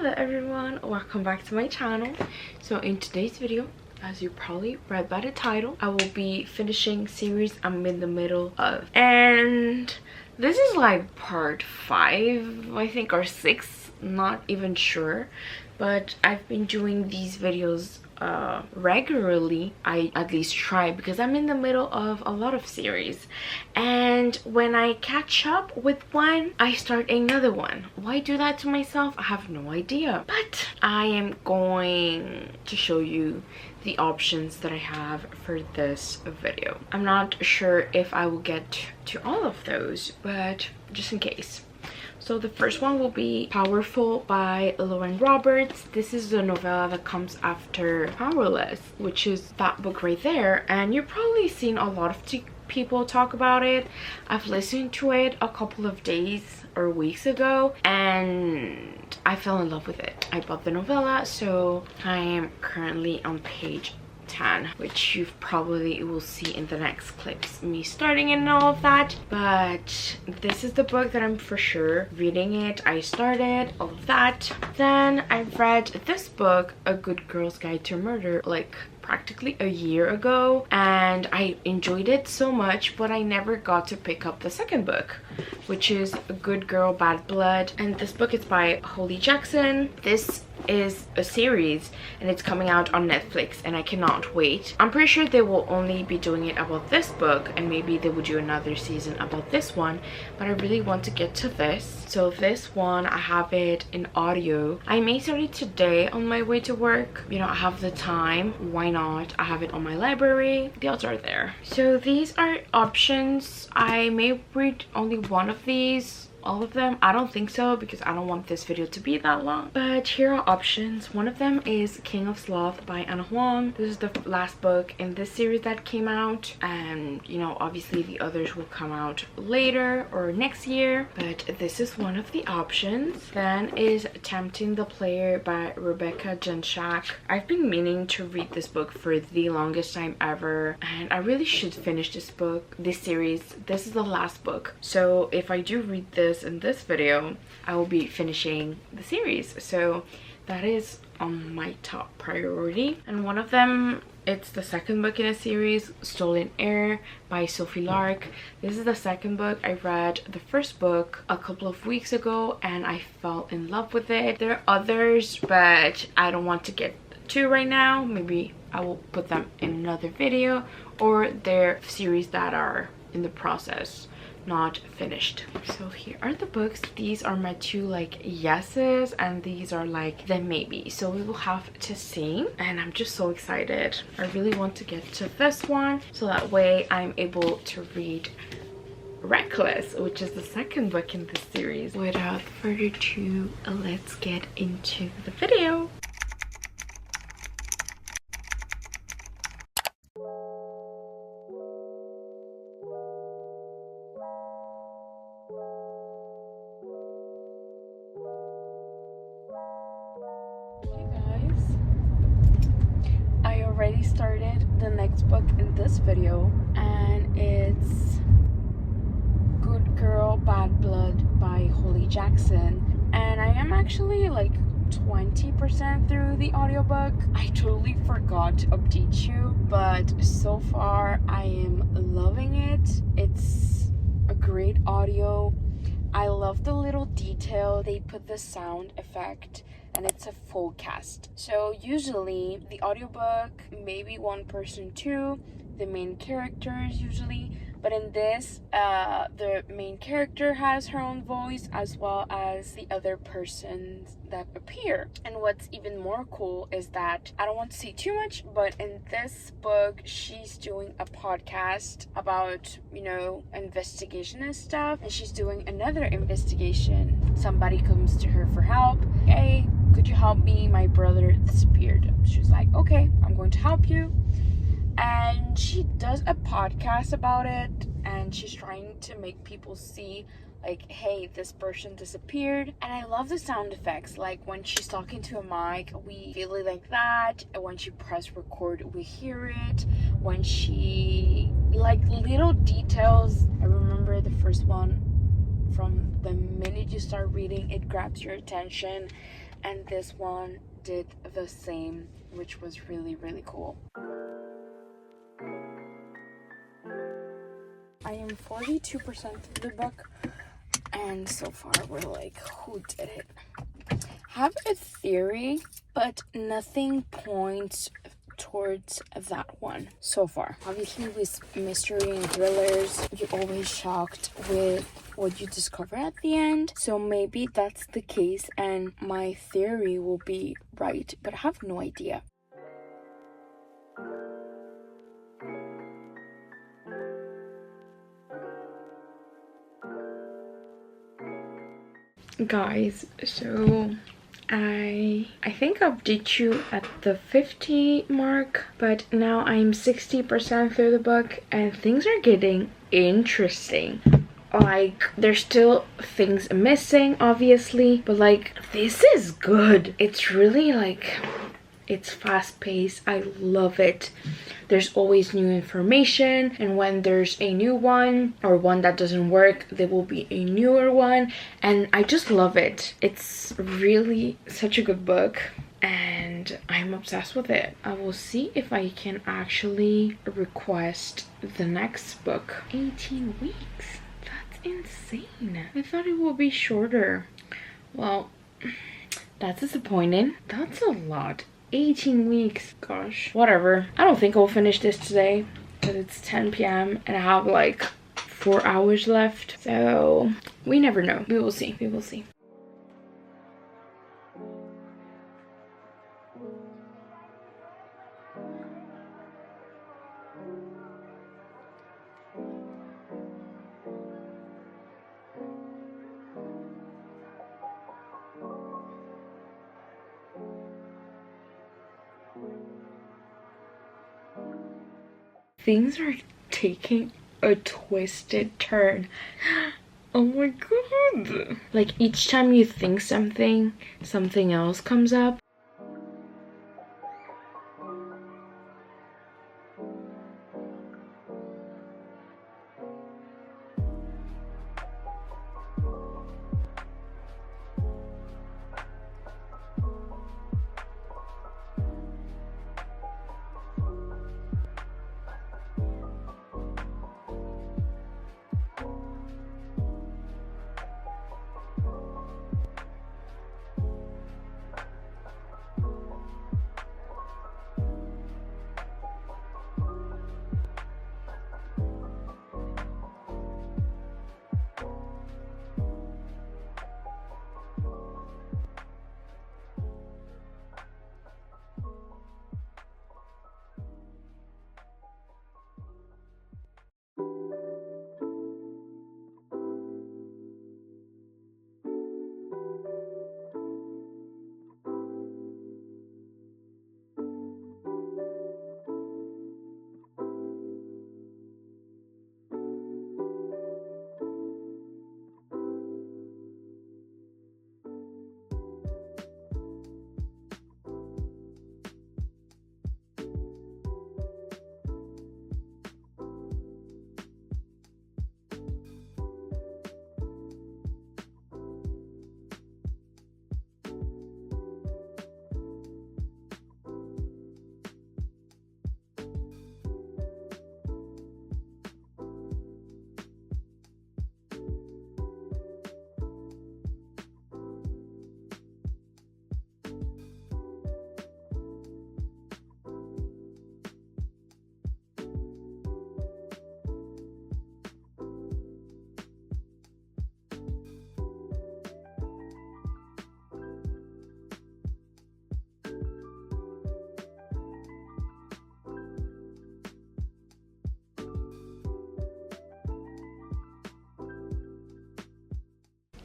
Hello everyone, welcome back to my channel. So in today's video, as you probably read by the title, I will be finishing series I'm in the middle of, and this is like part 5 I think, or 6, not even sure, but I've been doing these videos regularly. I at least try, because I'm in the middle of a lot of series, and when I catch up with one, I start another one. Why do that to myself? I have no idea, but I am going to show you the options that I have for this video. I'm not sure if I will get to all of those, but just in case. So the first one will be Powerful by Lauren Roberts. This is the novella that comes after Powerless, which is that book right there, and you've probably seen a lot of people talk about it. I've listened to it a couple of days or weeks ago and I fell in love with it. I bought the novella, so I am currently on page 10, which you probably will see in the next clips, me starting and all of that. But this is the book that I'm for sure reading it. I started all of that. Then I read this book, A Good Girl's Guide to Murder, like practically a year ago, and I enjoyed it so much, but I never got to pick up the second book, which is A Good Girl, Bad Blood. And this book is by Holly Jackson. This is a series and it's coming out on Netflix, and I cannot wait. I'm pretty sure they will only be doing it about this book, and maybe they will do another season about this one, but I really want to get to this. So this one, I have it in audio. I may start it today on my way to work. You know, I have the time, why not? I have it on my library, the odds are there. So these are options. I may read only one of these. All of them, I don't think so, because I don't want this video to be that long, but here are options. One of them is King of Sloth by Ana Huang. This is the last book in this series that came out, and you know, obviously the others will come out later or next year, but this is one of the options. Then is Tempting the Player by Rebecca Genshak. I've been meaning to read this book for the longest time ever, and I really should finish this book, this series. This is the last book, so if I do read this in this video, I will be finishing the series, so that is on my top priority. And one of them, it's the second book in a series, Stolen Heir by Sophie Lark. This is the second book. I read the first book a couple of weeks ago and I fell in love with it. There are others, but I don't want to get to right now. Maybe I will put them in another video, or they're series that are in the process, not finished. So here are the books. These are my two like yeses, and these are like the maybe, so we will have to see, and I'm just so excited. I really want to get to this one, so that way I'm able to read Reckless, which is the second book in this series. Without further ado, let's get into the video. Already started the next book in this video, and it's Good Girl, Bad Blood by Holly Jackson, and I am actually like 20% through the audiobook. I totally forgot to update you, but so far I am loving it. It's a great audio. I love the little detail they put, the sound effect, and it's a full cast. So usually the audiobook, maybe one person, two, the main characters usually, but in this the main character has her own voice as well as the other persons that appear. And what's even more cool is that, I don't want to say too much, but in this book she's doing a podcast about, you know, investigation and stuff, and she's doing another investigation. Somebody comes to her for help. Hey, could you help me? My brother disappeared. She's like, okay, I'm going to help you. And she does a podcast about it, and she's trying to make people see like, hey, this person disappeared. And I love the sound effects, like when she's talking to a mic, we feel it like that, and when she press record, we hear it. When she, like, little details. I remember the first one, from the minute you start reading, it grabs your attention. and this one did the same, which was really cool. I am 42% through the book, and so far we're like, who did it? Have a theory, but nothing points towards that one so far. Obviously, with mystery and thrillers, you're always shocked with what you discover at the end. So maybe that's the case and my theory will be right, but I have no idea. Guys, so I think I'll update you at the 50 mark, but now I'm 60% through the book and things are getting interesting. Like, there's still things missing, obviously, but like, this is good. It's really like, it's fast-paced. I love it. There's always new information, and when there's a new one or one that doesn't work, there will be a newer one, and I just love it. It's really such a good book and I'm obsessed with it. I will see if I can actually request the next book. 18 weeks. That's insane. I thought it would be shorter. Well, that's disappointing. That's a lot. 18 weeks. Gosh, whatever. I don't think I'll finish this today because it's 10 p.m. and I have like 4 hours left. So we never know. We will see. We will see. Things are taking a twisted turn. Oh my god. Like, each time you think something else comes up.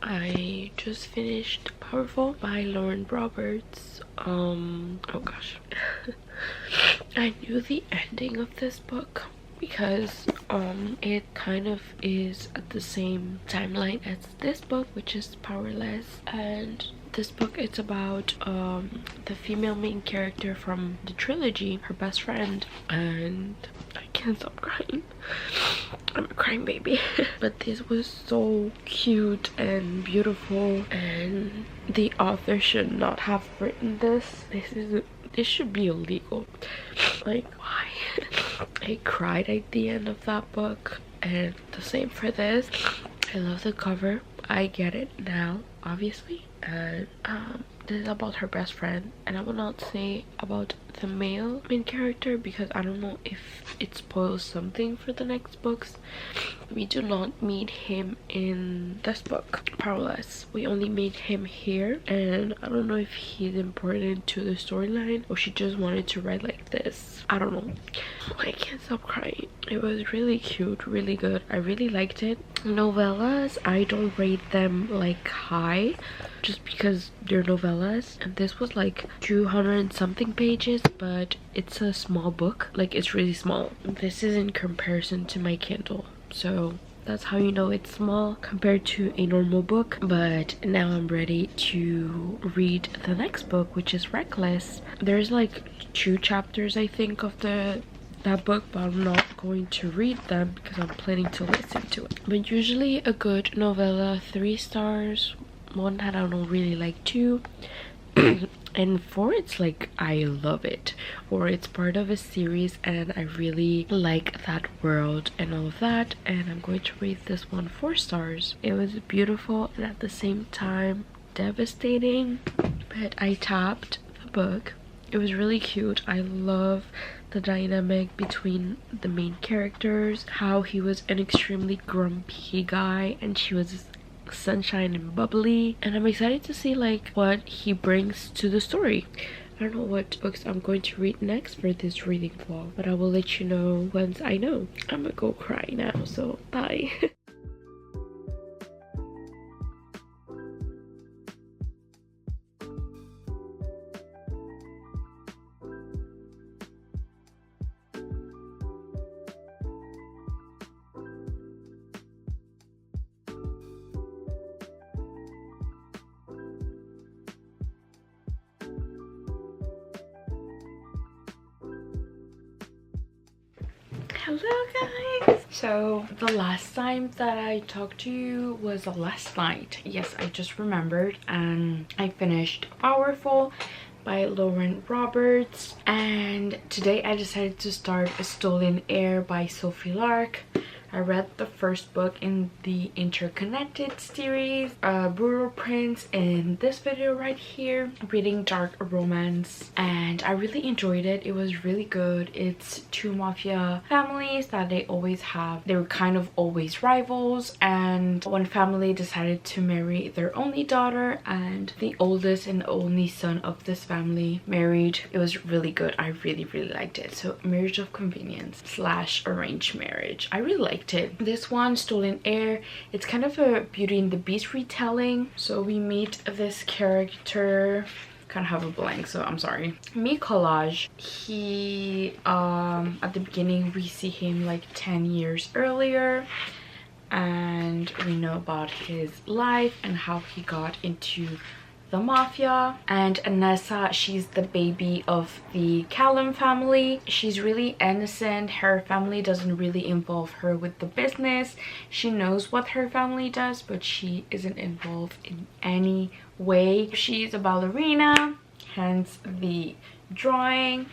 I just finished Powerful by Lauren Roberts. Oh gosh. I knew the ending of this book because it kind of is at the same timeline as this book, which is Powerless. And this book, it's about the female main character from the trilogy, her best friend, and I can't stop crying. I'm a crying baby. But this was so cute and beautiful, and the author should not have written this. This should be illegal. Like, why? I cried at the end of that book, and the same for this. I love the cover. I get it now, obviously. And this is about her best friend, and I will not say about the male main character because I don't know if it spoils something for the next books. We do not meet him in this book, Powerless. We only meet him here, and I don't know if he's important to the storyline or she just wanted to write like this. I don't know. I can't stop crying. It was really cute, really good. I really liked it. Novellas, I don't rate them like high just because they're novellas, and this was like 200 and something pages, but it's a small book. Like, it's really small. This is in comparison to my Kindle, so that's how you know it's small compared to a normal book. But now I'm ready to read the next book, which is Reckless. There's like 2 chapters I think of that book, but I'm not going to read them because I'm planning to listen to it. But usually a good novella, 3 stars. 1 that I don't really like, 2 and 4 it's like I love it, or it's part of a series and I really like that world and all of that, and I'm going to rate this one 4 stars. It was beautiful and at the same time devastating, but I tapped the book. It was really cute. I love the dynamic between the main characters, how he was an extremely grumpy guy and she was sunshine and bubbly, and I'm excited to see like what he brings to the story. I don't know what books I'm going to read next for this reading vlog, but I will let you know once I know. I'm gonna go cry now, so bye. Hello guys! So the last time that I talked to you was last night. Yes, I just remembered, and I finished Powerful by Lauren Roberts, and today I decided to start A Stolen Heir by Sophie Lark. I read the first book in the Interconnected series, Brutal Prince, in this video right here, reading dark romance, and I really enjoyed it. It was really good. It's 2 mafia families that they always have. They were kind of always rivals, and one family decided to marry their only daughter, and the oldest and only son of this family married. It was really good. I really liked it. So marriage of convenience / arranged marriage. I really liked it. This one, Stolen Heir, it's kind of a Beauty and the Beast retelling. So we meet this character, kind of have a blank, so I'm sorry. Mikolaj, he at the beginning we see him like 10 years earlier, and we know about his life and how he got into the mafia. And Anessa, she's the baby of the Callum family. She's really innocent. Her family doesn't really involve her with the business. She knows what her family does, but she isn't involved in any way. She's a ballerina, hence the drawing.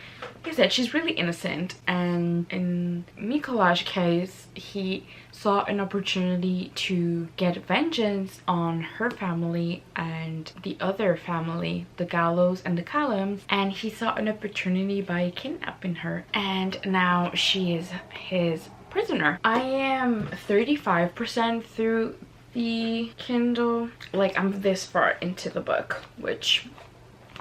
Like I said, she's really innocent, and in Mikolaj's case, he saw an opportunity to get vengeance on her family and the other family, the Gallows and the Callums, and he saw an opportunity by kidnapping her, and now she is his prisoner. I am 35% through the Kindle. Like, I'm this far into the book, which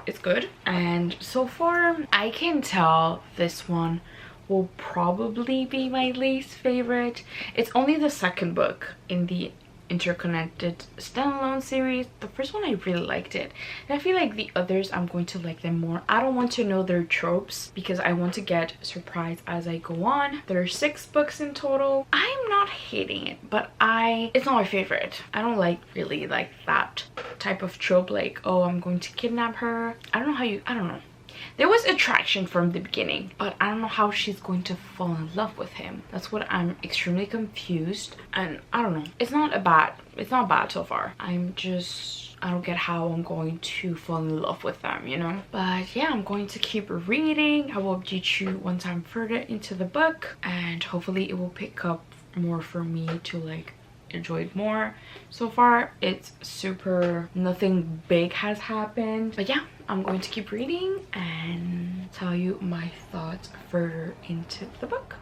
is good, and so far I can tell this one will probably be my least favorite. It's only the second book in the Interconnected standalone series. The first one I really liked it, and I feel like the others I'm going to like them more. I don't want to know their tropes because I want to get surprised as I go on. There are 6 books in total. I'm not hating it, but it's not my favorite. I don't really like that type of trope, like, oh, I'm going to kidnap her. I don't know. there was attraction from the beginning, but I don't know how she's going to fall in love with him. That's what I'm extremely confused, and I don't know. It's not bad so far. I don't get how I'm going to fall in love with them, you know. But yeah, I'm going to keep reading. I will update you once I'm further into the book, and hopefully it will pick up more for me to like enjoy it more. So far it's super, nothing big has happened, but yeah, I'm going to keep reading and tell you my thoughts further into the book.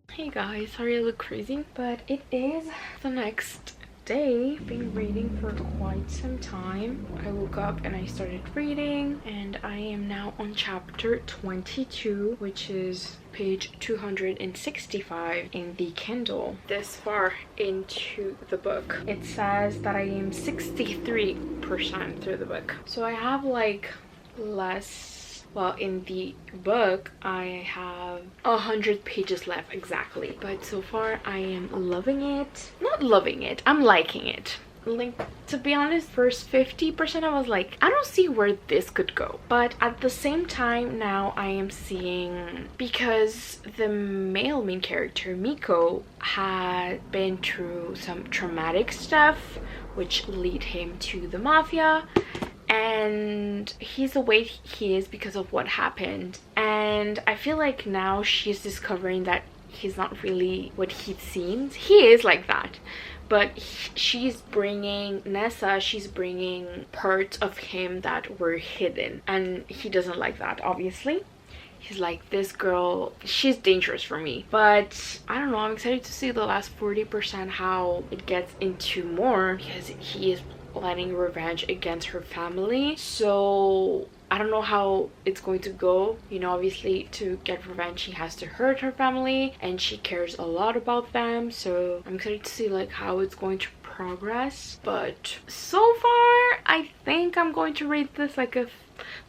Hey guys, sorry I look crazy, but it is the next day. Been reading for quite some time. I woke up and I started reading, and I am now on chapter 22, which is page 265 in the Kindle. This far into the book, it says that I am 63% through the book, so I have like less. Well, in the book, I have 100 pages left exactly. But so far, I am loving it. Not loving it, I'm liking it. Like, to be honest, first 50% I was like, I don't see where this could go. But at the same time, now I am seeing, because the male main character, Miko, had been through some traumatic stuff, which lead him to the mafia. And he's the way he is because of what happened, and I feel like now she's discovering that he's not really what he seems. He is like that, but she's bringing Nessa, she's bringing parts of him that were hidden, and he doesn't like that, obviously. He's like, this girl, she's dangerous for me. But I don't know, I'm excited to see the last 40%, how it gets into more, because he is planning revenge against her family. So I don't know how it's going to go. You know, obviously to get revenge he has to hurt her family, and she cares a lot about them. So I'm excited to see like how it's going to progress. But so far I think I'm going to rate this like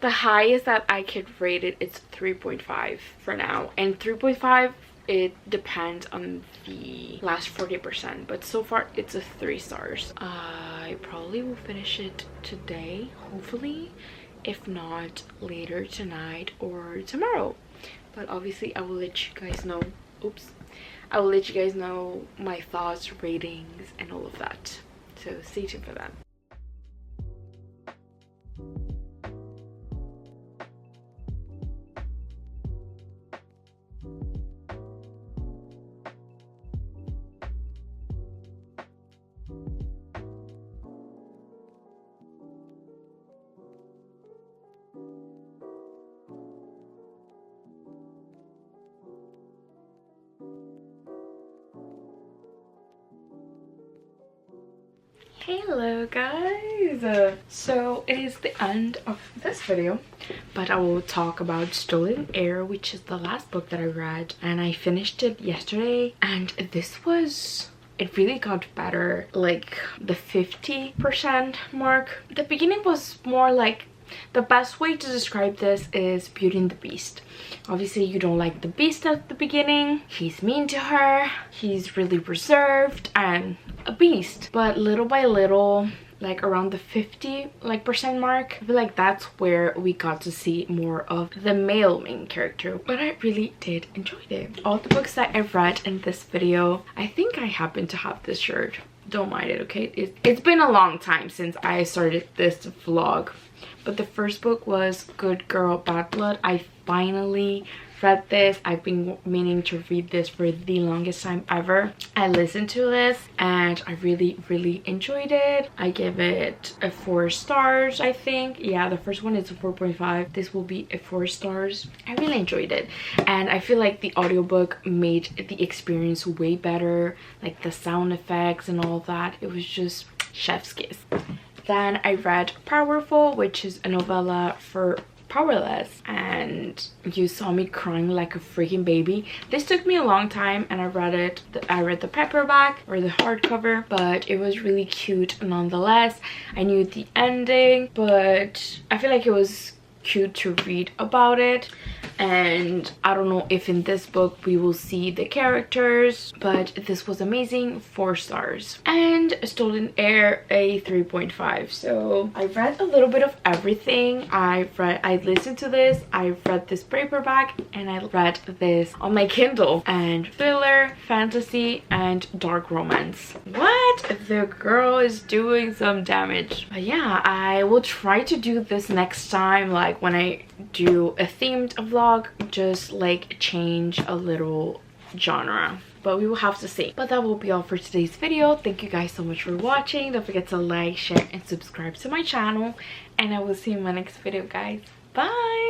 the highest that I could rate it, it's 3.5 for now. And 3.5, it depends on the last 40%, but so far it's a 3 stars. I probably will finish it today, hopefully. If not, later tonight or tomorrow. But obviously I will let you guys know. I will let you guys know my thoughts, ratings, and all of that. So stay tuned for that. Hello guys, so it is the end of this video, but I will talk about Stolen Heir, which is the last book that I read, and I finished it yesterday, and it really got better, like the 50% mark. The beginning was more like, the best way to describe this is Beauty and the Beast. Obviously you don't like the Beast at the beginning, he's mean to her, he's really reserved and a beast, but little by little, like around the 50% mark, I feel like that's where we got to see more of the male main character. But I really did enjoy it. All the books that I've read in this video, I think I happen to have this shirt, don't mind it, okay? It's been a long time since I started this vlog, but the first book was Good Girl Bad Blood. I finally read this. I've been meaning to read this for the longest time ever. I listened to this and I really enjoyed it. I give it a 4 stars, I think. Yeah, the first one is a 4.5. This will be a 4 stars. I really enjoyed it, and I feel like the audiobook made the experience way better, like the sound effects and all that. It was just chef's kiss. Then I read Powerful, which is a novella for Powerless, and you saw me crying like a freaking baby. This took me a long time, and I read the paperback or the hardcover, but it was really cute nonetheless. I knew the ending, but I feel like it was cute to read about it. And I don't know if in this book we will see the characters, but this was amazing. 4 stars. And Stolen Heir, a 3.5. So I read a little bit of everything. I listened to this, I read this paperback, and I read this on my Kindle. And thriller, fantasy, and dark romance. What? The girl is doing some damage. But yeah, I will try to do this next time, like when I do a themed vlog, just like change a little genre, but we will have to see. But that will be all for today's video. Thank you guys so much for watching. Don't forget to like, share, and subscribe to my channel, and I will see you in my next video, guys. Bye.